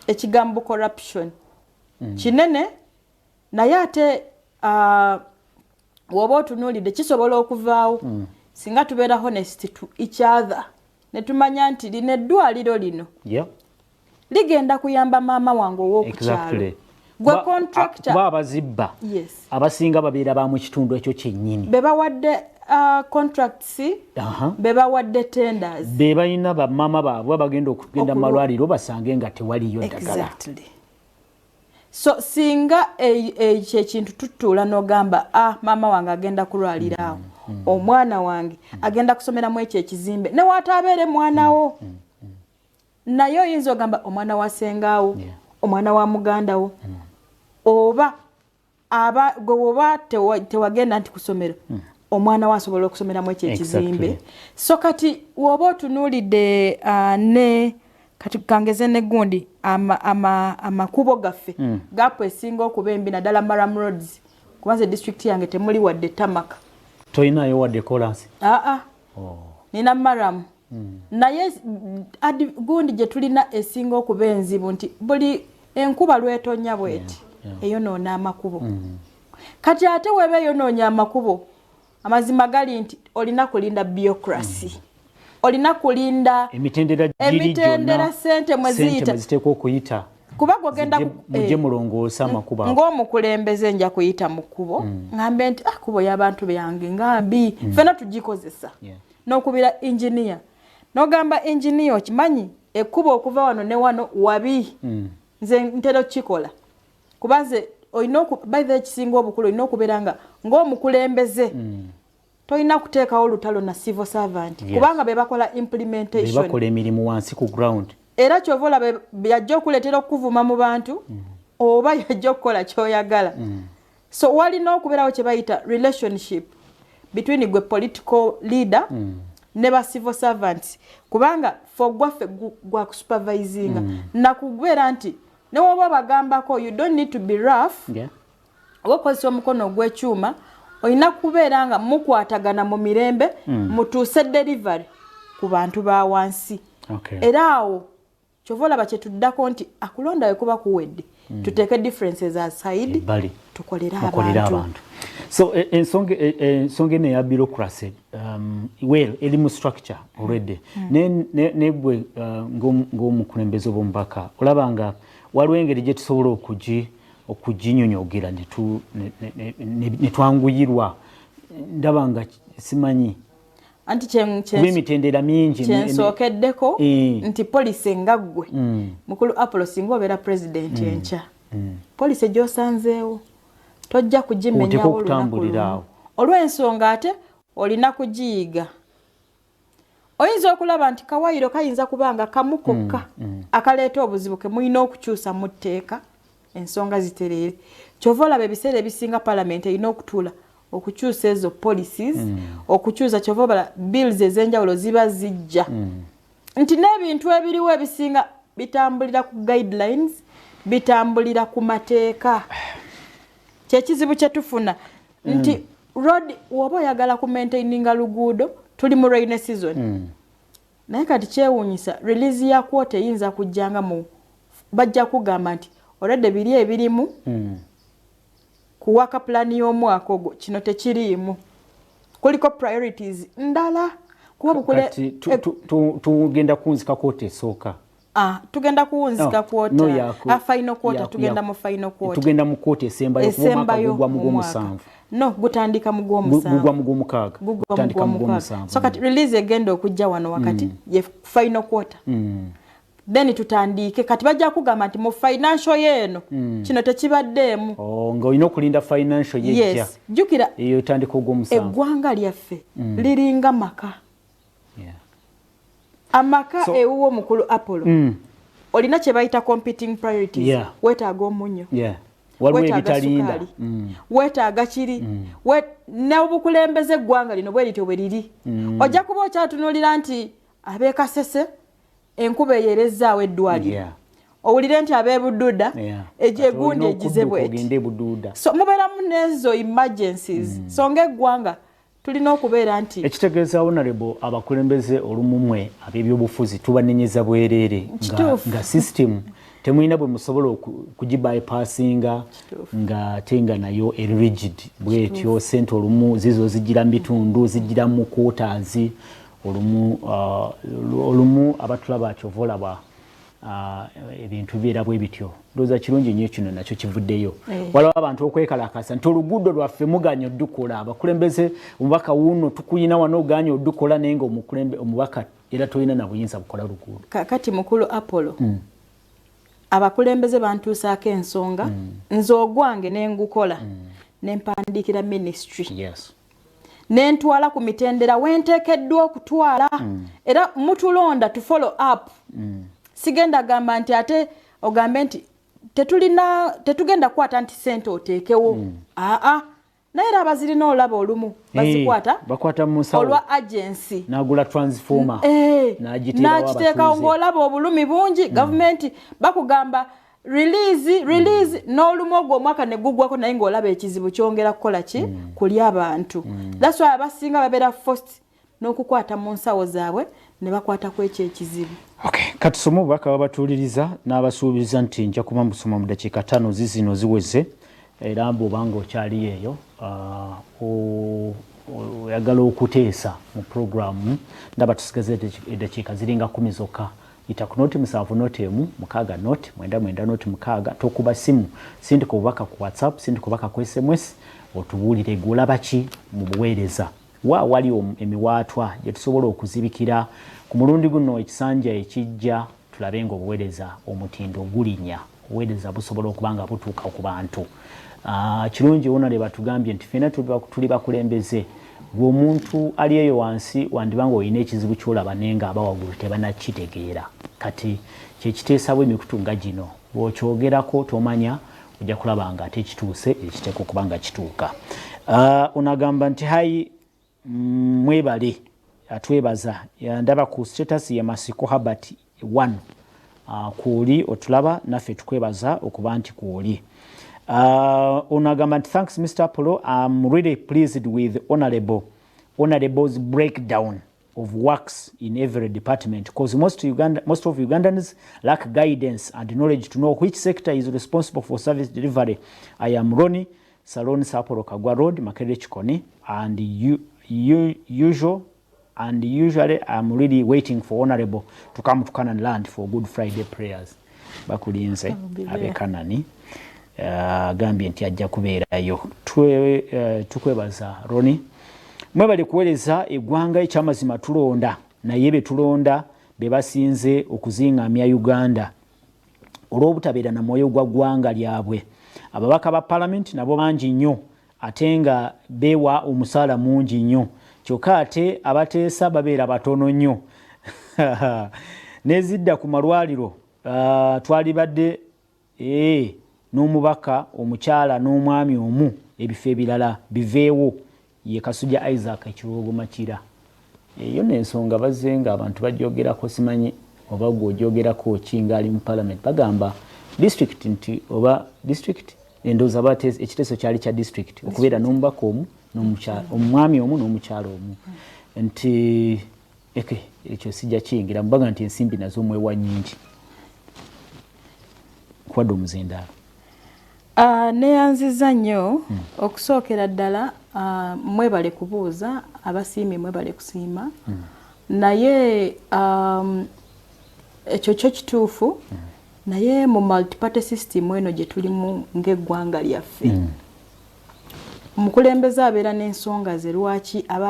Speaker 2: ekigambo corruption kinene naye ate woba otunuulidde kisobola okuvaawo singa tubeera honest to each other ne tumanya nti lino eddwaliro lino ligenda kuyamba maama wange ow'okukyalo gwe contractor
Speaker 1: kuba abazibba abasinga babeera ba mu kitundu ekyo kyennyini
Speaker 2: be bawadde contracts be bawadde tenders
Speaker 1: be balina bamaama baabwe bagenda okugenda mu malwaliro basange nga tewaliyo ddagala
Speaker 2: so singa ekintu tutuula n'ogamba maama wange agenda kulwalira awo omwana wange agenda kusomeramu ekyo ekizimbe ne waataabeere mwanawo naye oyinza ogamba omwana wa sengaawo omwana wa mugandawo oba gwe woba tewagenda nti kusomera omwana wa asobola okusomeramu ekyo ekizimbe so kati woba otunuulidde ne kati kangeze ne gundi amakubo gaffe gapu esinga okuba embi naddala Maram Roads kubanza district yange temuli wadde tamaka
Speaker 1: toyinayo wadde kolansi
Speaker 2: nina Maram naye gundi gye tulina esinga okuba enzibu nti buli enkuba lwetonya bweti eyonoona amakubo kati ate weba eyonoonya amakubo amazima gali nti olina kulinda bureaucracy olina kulinda emitendera sente
Speaker 1: mweziteekwa okuyita
Speaker 2: kuba gogenda
Speaker 1: mujje mulongoosa amakubo
Speaker 2: ng'omukulembeze nja kuyita mu kkubo ngambe nti kubo y'abantu byange ngambi ffena tugikozesa n'okubira engineer n'ogamba engineer okimanyi ekkubo okuva wano ne wano wabi nze ntera okukikola kuba nze olina bayitha ekisinga obukulu olina okubeera nga ng'omukulembeze tolina kuteekawo olutalo na civil servant kubanga be bakola implementation
Speaker 1: be bakola emirimu wansi ku ground
Speaker 2: era kyova olaba yajja okuleetera okuvuma mu bantu oba yajja okukola kyoyagala so walina okubeerawo kye bayita relationship between gwe political leader ne ba civil servants kubanga for gwaffe gwa kusupervisinga nakubeera nti ne woba bagambako you don't need to be rough okozesa omukono ogw'ekyuma olina kubeera nga mukwatagana mu mirembe mutuuse delivery ku bantu ba wansi era awo kyova olaba kye tuddako nti akulonda we kuba kuwedde tuteeke differences aside tukolere abantu
Speaker 1: so ensonga eno eya bureaucracy eri mu structure already negwe ng'omukulembeze ob'omubaka olaba nga waliwo engeri gye tusobola okuginyonyogera ne twanguyirwa ndaba nga simanyi
Speaker 2: anti
Speaker 1: kuba emitendera mingi
Speaker 2: kyensookeddeko nti polisi engaggwe mukulu Apollo singa obeera pulezidenti enkya polisi gy'osanzeewo tojja kugimenyawo olw'ensonga ate olina kugiyiga oyinza okulaba nti Kawayiro kayinza kubanga kamukokka akaleeta obuzibu ke mulina okukyusa mu tteeka ensonga zitereere kyova olaba ebiseera ebisinga palamenti erina okutuula okukyusa ezo policies okukyusa kyova olaba bills ez'enjawulo ziba zijja nti n'ebintu ebiriwo ebisinga bitambulira ku guidelines bitambulira ku mateeka kyekizibu kye tufuna nti road woba oyagala ku maintaininga luguudo tuli mu rainy season naye kati kyewuunyisa release ya kwota eyinza kujjanga mu bajja kugamba nti olwedde biri ebirimu kuwaka plani y'omwaka ogwo kino tekiriimu kuliko priorities ndala kuba bukule
Speaker 1: tugenda kunzika kwota esooka
Speaker 2: tugenda kuwunzika kwota final quarter tugenda mu final quarter
Speaker 1: tugenda mu kwota esembayo kuba mu gw'omusanvu
Speaker 2: no gutandika mu gw'omusanvu
Speaker 1: gugwa mu gw'omukaaga gutandika mu gw'omusanvu
Speaker 2: so kati release egenda okujja wano wakati ye final quarter then tutandike kati bajja kugamba nti mu financial yeeno kino tekibaddeemu
Speaker 1: nga olina okulinda financial yejja
Speaker 2: jjukira
Speaker 1: eyo tandika ogw'omusanvu
Speaker 2: eggwanga lyaffe liringa maka amaka ewuwo mukulu Apollo olina kye bayita competing priorities weetaaga omunyo
Speaker 1: waliwo ebitalinda
Speaker 2: weetaaga kiri n'obukulembeze eggwanga lino bwe lityo bwe liri ojja kuba okyatunuulira nti ab'e Kasese enkuba eyeerezzaawo eddwaliro owulire nti ab'e-Budduda egundi egize bweti so mubeeramu n'ezo emergencies so ng'eggwanga tulina okubeera nti
Speaker 1: ekitegeeza honorable abakulembeze olumumwe ab'ebyobufuzi tubanenyeza bwereere nga system temulina bwe musobola okugibypassinga nga tenga nayo rigid bwetyo sente olumu zizo zigira mu bitundu zigira mu quarters olumu abatulaba kyovolaba ebintu bibeera bwe bityo ndowooza kirungi nnyo kino nakyo kivuddeyo waliwo abantu okwekalakasa nti oluguudo lwaffe muganya oddukola abakulembeze omubaka wuuno tukuyina wano oganya oddukola naye nga omubaka era tolina na buyinza bukola luguudo
Speaker 2: kati mukulu Apollo abakulembeze bantuusaako ensonga nze ogwange nengukola nempandiikira ministry nentwala ku mitendera wenteekeddwa okutwala era mutulonda to follow up sigenda gamba nti ate ogambe nti tetugenda kukwata nti sente oteekewo naye era abazirina olaba olumu bazikwata
Speaker 1: bakwata mu nsawo
Speaker 2: olwa agency
Speaker 1: nagula transformer
Speaker 2: n'agiteekawo ng'olaba obulumi bungi gavumenti bakugamba release n'olumu ogwo omwaka ne guggwako naye ng'olaba ekizibu kyongera kukola ki kuli abantu that's why abasinga babeera forced n'okukwata mu nsawo zaabwe ne bakwata ku ekyo ekizibu
Speaker 1: kati soma obubaka babatuuliriza n'abasuubiza nti nja kuba musoma mu dakiika 5 zizino ziweze era bw'obanga okyali eyo oyagala okuteesa mu programu ndaba tusigaze eddakiika ziringa 10 zokka yita ku noti 7 noti 1 6 noti 9 noti 6 tokuba simu sindika obubaka ku WhatsApp sindika obubaka ku SMS otubuulire gulaba ki mu buweereza wali emiwaatwa gye tusobola okuzibikira ku mulundi guno ekisanja ekijja tulabe nga obuweereza omutindo gulinya obuweereza busobola okuba nga butuuka ku bantu kirungi wona le batugambye nti fena tuli bakulembeze gwomuntu ali eyo wansi wandibanga olina ekizibu kyolaba nenga abawaggulu tebanakitegeera kati kyekiteesabwa emikutu nga gino bw'okyogerako tomanya ojja kulaba nga ate kituuse ekiteeka okuba nga kituuka onagamba nti hayi mwebale atwebaza ndaba ku status ya Masiko Habert 1 kuuli otulaba naffe tukwebaza okuba nti kuuli onagamba nti thanks Mr. Apollo, I'm really pleased with Honorable's breakdown of works in every department because most of Ugandans lack guidance and knowledge to know which sector is responsible for service delivery. I am Ronnie Salon Saporo Kagwa Road, Makerere Chikoni, and usually I'm really waiting for Honorable to come to Canaan land for Good Friday prayers. Bakulinze abe Kanani gambye nti ajja kubeerayo tukwebaza Ronnie mwebale kuweereza eggwanga ekyamazima tulonda naye be tulonda be basinze okuzingamya Uganda olw'obutabeera na mwoyo gwa ggwanga lyabwe ababaka ba parliament nabo bangi nnyo ate nga beewa omusaala mungi nnyo kyokka ate abateesa babeera batono nnyo nezidda ku malwaliro twali badde n'omubaka omukyala n'omwami omu ebifo ebirala biveewo ye Kasujja Isaac Kirogomakira eyo n'ensonga bazze nga abantu bajjogerako simanyi oba gw'ojogerako kinga ali mu parliament bagamba district nti oba district endooza bateesa ekiteeso kyali kya district okubeera n'omubaka omu omwami omu n'omukyala omu nti ekyo sijja kiyingira mubaga nti ensimbi nazo mwewa nnyingi kwadde omuzindaalo
Speaker 2: neyanziza nnyo okusookera ddala mwebale kubuuza abasiimye mwebale kusiima naye ekyo kyo kituufu naye mu multiparty system eno gye tulimu ng'eggwanga lyaffe omukulembeze abeera n'ensonga ze lwaki aba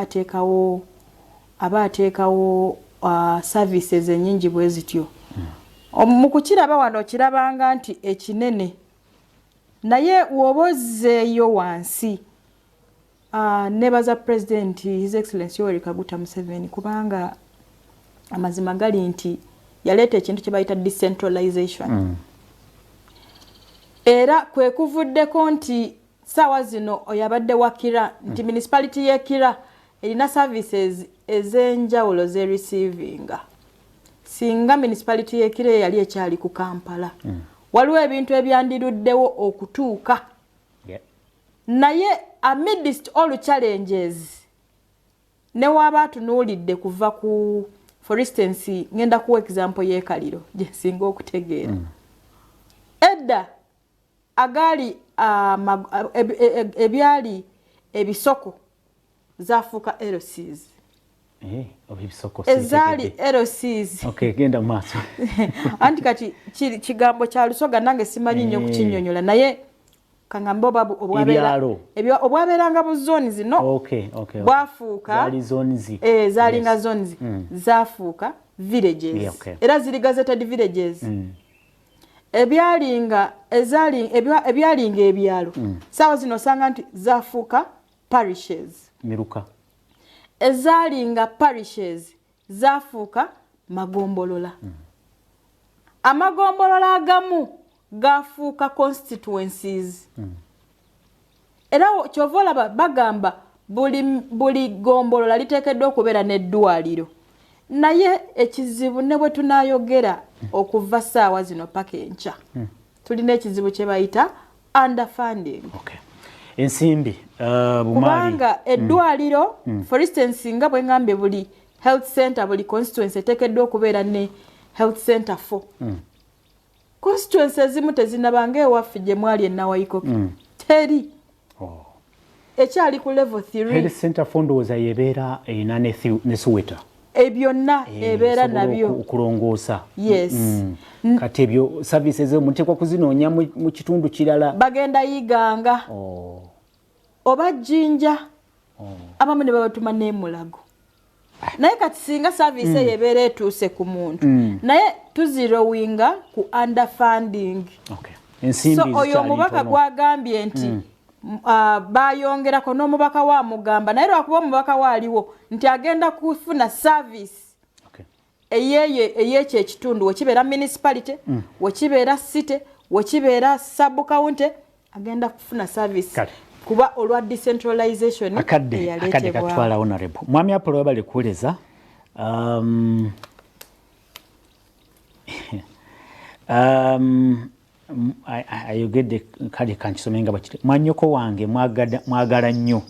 Speaker 2: ateekawo services ennyingi bwe zityo mu kukiraba wano kirabanga nti ekinene naye woba ozzeeyo wansi nebaza President His Excellency Yoweri Kaguta Museveni kubanga amazima gali nti yaleeta ekintu kye bayita decentralization era kwe kuvuddeko nti saawa zino oyabadde wa Kira nti municipality y'e Kira erina services ez'enjawulo ze receivinga singa municipality y'e Kira yali ekyali ku Kampala waliwo ebintu ebyandiruddewo okutuuka naye amidst all challenges ne waba atunuulidde kuva ku for instance ngenda kuwa example y'ekaliro gye singa okutegeera edda agali ebyali ebisoko zafuuka LCs ezaali LCs
Speaker 1: genda maaso
Speaker 2: anti kati kigambo kya Lusoga nange simanyi nnyo kukinnyonnyola naye kangambo babu obwabeeranga bu zooni zino bwafuuka zaalinga zones zaafuuka villages era ziri gazetted villages ebyalinga ebyalo saawa zino osanga nti zaafuuka parishes
Speaker 1: miruka
Speaker 2: ezaalinga parishes zaafuuka magombolola amagombolola agamu gafuuka constituencies era kyova olaba bagamba buli gombolola liteekeddwa okubeera n'eddwaliro naye ekizibu ne bwe tunaayogera okuva ssaawa zino paka enkya tulina ekizibu kye bayita underfunding
Speaker 1: ensimbi
Speaker 2: kubanga eddwaliro for instance nga bwe ngambye buli health center buli constituency eteekeddwa okubeera ne health center 4 constituency ezimu tezinabanga ewaffe gye mwali enawayikoke teri ekyali ku level 3
Speaker 1: health center ndowooza yebeera erina ne Soweto
Speaker 2: byonna ebeera nabyo
Speaker 1: okulongoosa
Speaker 2: yes
Speaker 1: kati ebyo services muteekwa kuzinoonya mu kitundu kirala
Speaker 2: bagenda yiganga oba Jinja abamu ne babatuma n'emulago naye kati singa service yebeera etuuse ku muntu naye tuzirowinga ku underfunding
Speaker 1: ensimbi
Speaker 2: so oyo omubaka gwagambye nti bayongerako n'omubaka wa mugamba naye lwakuba omubaka waaliwo nti agenda kufuna service eyekyo ekitundu wekibeera municipality wekibeera city wekibeera sub county agenda kufuna service kuba olwa decentralization
Speaker 1: akadde katwala honorable mwami Apollo wabale kuwuleza ayogedde kale kankisomenga bakite mwanyoko wange mwagala nnyo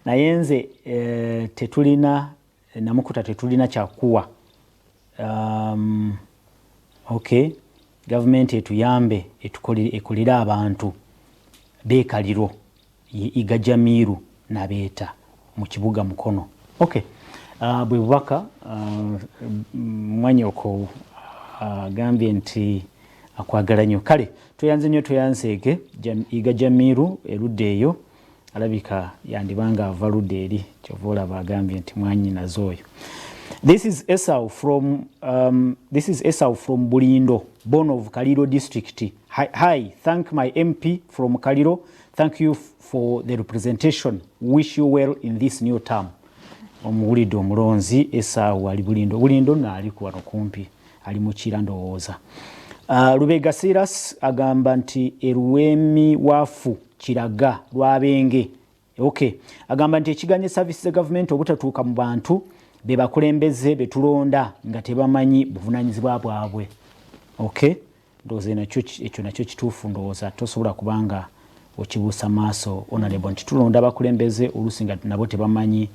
Speaker 1: naye nze tetulina namukuta tetulina kyakuwa gavumenti etuyambe ekulira abantu beekaliro Iga Jamiru nabeeta mu kibuga Mukono bwe bubaka mwanyoko agambye nti akwagala nnyo kale toyanze nnyo toyanseeke Iga Jamiru erudde eyo alabika yandibanga ava ludde eri kyova olaba agambye nti mwanyinaze oyo. This is Esau from Bulindo, born of Kaliro district, Hi, thank my MP from Kaliro. Thank you for the representation. Wish you well in this new term. Omuwulidde omulonzi Esaawa ali Bulindo naali kuwano kumpi ali mukira ndowooza. Lubega Silas agamba nti eruwemi waafu kiraga lwabenge. Okay. Agamba nti ekiganye services za government obutatuuka mu bantu be bakulembeze betulonda nga tebamanyi buvunanyizibwa bwabwe. Okay. Ndowooza ekyo nakyo kituufu ndowooza tosobola kubanga okibuusa maaso honorable nti tulonda bakulembeze oluusi nga nabo tebamanyi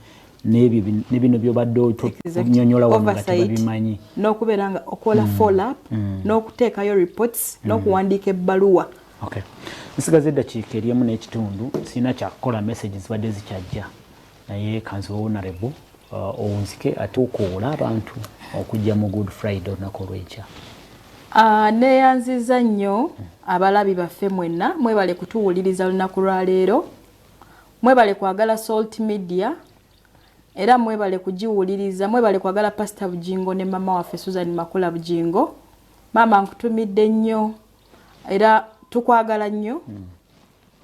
Speaker 1: n'ebino byobadde otunyonyola wano nga tebabimanyi
Speaker 2: n'okubeera nga okola follow up n'okuteekayo reports n'okuwandiika ebbaluwa.
Speaker 1: Okay. Nsigaze eddakiika eri emu n'ekitundu sirina kyakukola message zibadde zikyajja naye kanziwa honorable owunzike ate okoola abantu okujja mu Good Friday olunaku olw'enkya.
Speaker 2: Neeyanziza nnyo abalabi baffe mwenna mwebale kutuwuliriza olunaku lwa leero, mwebale kwagala Salt Media era mwebale kugiwuliriza, mwebale kwagala Pastor Bujingo ne mama waffe Susan Makula Bujingo. Mama nkutumidde nnyo era tukwagala nnyo.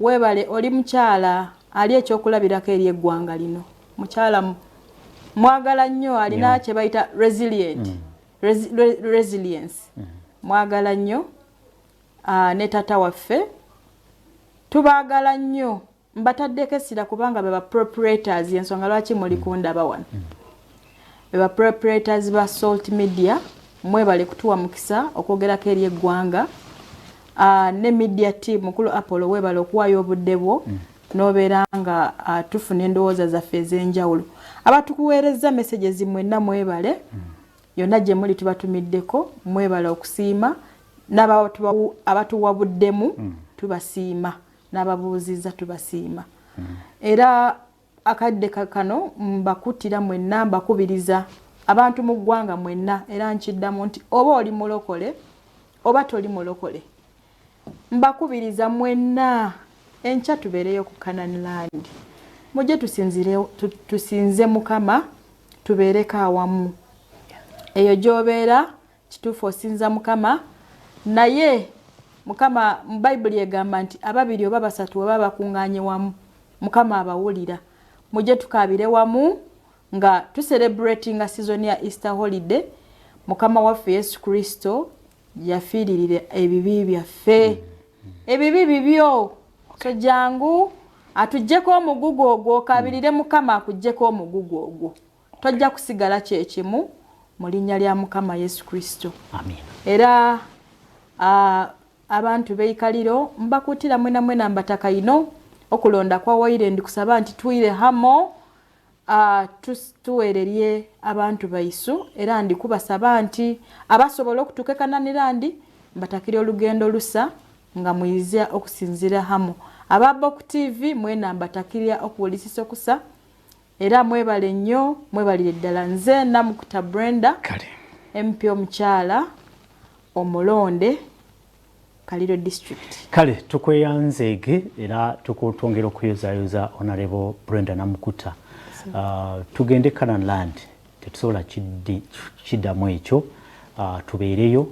Speaker 2: Webale oli mukyala ali ekyokulabirako eri eggwanga lino. Mukyala mwagala nnyo alina kye bayita resilient. Resilience. Mwagala nnyo ne tata waffe tubaagala nnyo mbataddeko essira kubanga beba proprietors ensonga lwaki muli kundaba wano. Beba proprietors ba Salt Media mwebale kutuwa mukisa okwogerako eri eggwanga. Ne media team mukulu Apollo webale okuwayo obudde bwo n'obeera nga tufuna endowooza zaffe ez'enjawulo. Abatukuweereza messages mwenna mwebale yonna gye muli tubatumiddeko mwebale okusiima n'abatuwabuddemu tubasiima n'ababuuzizza tubasiima. Era akadde kano mbakutira mwenna mbakubiriza abantu mu ggwanga mwenna era nkiddamu nti oba oli mulokole oba toli mulokole mbakubiriza mwenna enkya tubeereyo ku Canaan Land. Mujje tusinze Mukama tubeereko awamu. Eyo gy'obeera kituufu osinza Mukama naye Mukama mu Bayibuli egamba nti ababiri oba basatu oba bakungaanye wamu Mukama abawulira. Mujje tukaabire wamu nga tucelebratinga season ya Easter holiday. Mukama waffe Yesu Kristo yafiiririra ebibi byaffe. Ebibi bibyo so jangu atuggyeko omugugu ogwo kaabirire Mukama akuggyeko omugugu ogwo. Tojja kusigala kyekimu mu linnya lya Mukama Yesu Kristo.
Speaker 1: Amen.
Speaker 2: Era abantu beikaliro mbakutira mwena mbataka ino okulonda kwa Wairendi kusaba nti tuire hamo tuweererye abantu baisu era ndi kubasaba nti abasobola okutuuka Canaan Land mbatakire olugendo lusa nga muyiza okusinzira hamo. Ababok TV mwena mbatakirya okuwulisisa okusa era mwebale nnyo mwebalire ddala nze Namukuta Brenda MP omukyala omulonde Kaliro District.
Speaker 1: Kale tukweyanzeege era tukutwongera okuyozayoza Honorable Brenda Namukuta. Tugende Canaan Land tetusobola kiddamu ekyo tubeereyo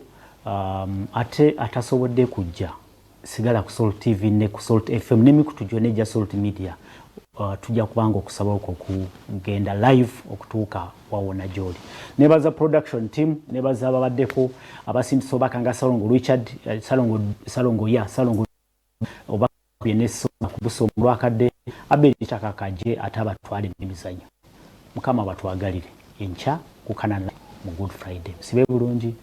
Speaker 1: ate atasobodde kujja sigala ku Salt TV ne ku Salt FM n'emikutu gyonna egya Salt Media tujja kubanga okusaba okugenda live okutuuka wawona gy'oli. Nebaza production team nebaza ababaddeko abasindisa obakanga Salongo Richard Salongo oba byeneso kubuso omulwakadde abeli takakaje ate abatwale n'emizanyo. Mukama batwagalire enkya ku Canaan mu Good Friday. Sibe bulungi.